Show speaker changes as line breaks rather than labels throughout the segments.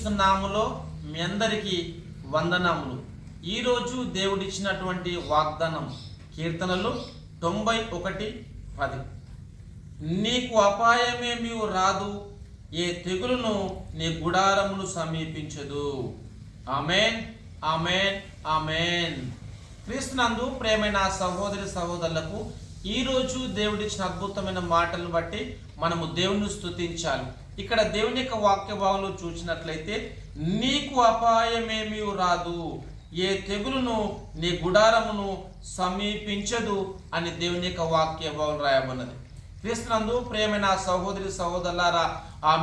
యేసుక్రీస్తు నామములో మీ అందరికీ వందనములు. ఈరోజు దేవుడిచ్చినటువంటి వాగ్దానం కీర్తనలు 91:10. నీకు అపాయమేమీ రాదు, ఏ తెగులును నీ గుడారమును సమీపించదు. ఆమేన్, ఆమేన్, ఆమేన్. క్రీస్తునందు ప్రియమైన సహోదరి సహోదరులకు ఈరోజు దేవుడిచ్చిన అద్భుతమైన మాటలను బట్టి మనము దేవుని స్తుతించాలి. ఇక్కడ దేవుని యొక్క వాక్య భావంలో చూసినట్లయితే నీకు అపాయమేమీ రాదు, ఏ తెగులును నీ గుడారమును సమీపించదు అని దేవుని యొక్క వాక్య భావం రాయబడినది. క్రీస్తునందు ప్రియమైన సహోదరి సహోదరులారా,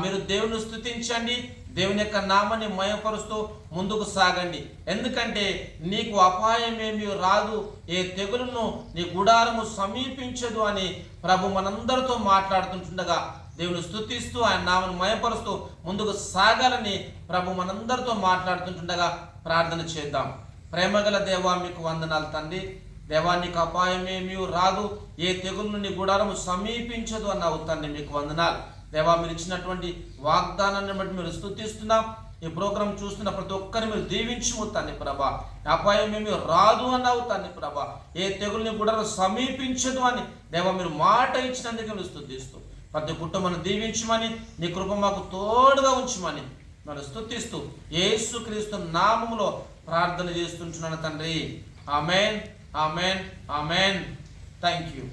మీరు దేవుని స్తుతించండి, దేవుని యొక్క నామాన్ని మయపరుస్తూ ముందుకు సాగండి. ఎందుకంటే నీకు అపాయమేమీ రాదు, ఏ తెగులును నీ గుడారము సమీపించదు అని ప్రభు మనందరితో మాట్లాడుతుండగా దేవుని స్తుతిస్తూ ఆయన నామను మయపరుస్తూ ముందుకు సాగాలని ప్రభు మనందరితో మాట్లాడుతుండగా ప్రార్థన చేద్దాం. ప్రేమగల దేవా, మీకు వందనాలు తండ్రి. దేవా, నీకు అపాయమేమీ రాదు, ఏ తెగులు నీ గుడారము సమీపించదు అన్నావు తండ్రి, మీకు వందనాలు. దేవా, మీరు ఇచ్చినటువంటి వాగ్దానాన్ని బట్టి మీరు స్తుతిస్తున్నాం. ఈ ప్రోగ్రాం చూస్తున్న ప్రతి ఒక్కరిని మీరు దీవించుము తండ్రి ప్రభా. అపాయమేమీ రాదు అన్నావు తండ్రి ప్రభా, ఏ తెగుల్ని గుడారం సమీపించదు అని దేవా మీరు మాట ఇచ్చినందుకు మీరు స్తుతిస్తూ ప్రతి కుటుంబాన్ని దీవించమని, నీ కృప మాకు తోడుగా ఉంచమని మనం స్తుతిస్తూ యేసుక్రీస్తు నామములో ప్రార్థన చేస్తుంటున్నాను తండ్రి. ఆమేన్, ఆమేన్, ఆమేన్. Thank you.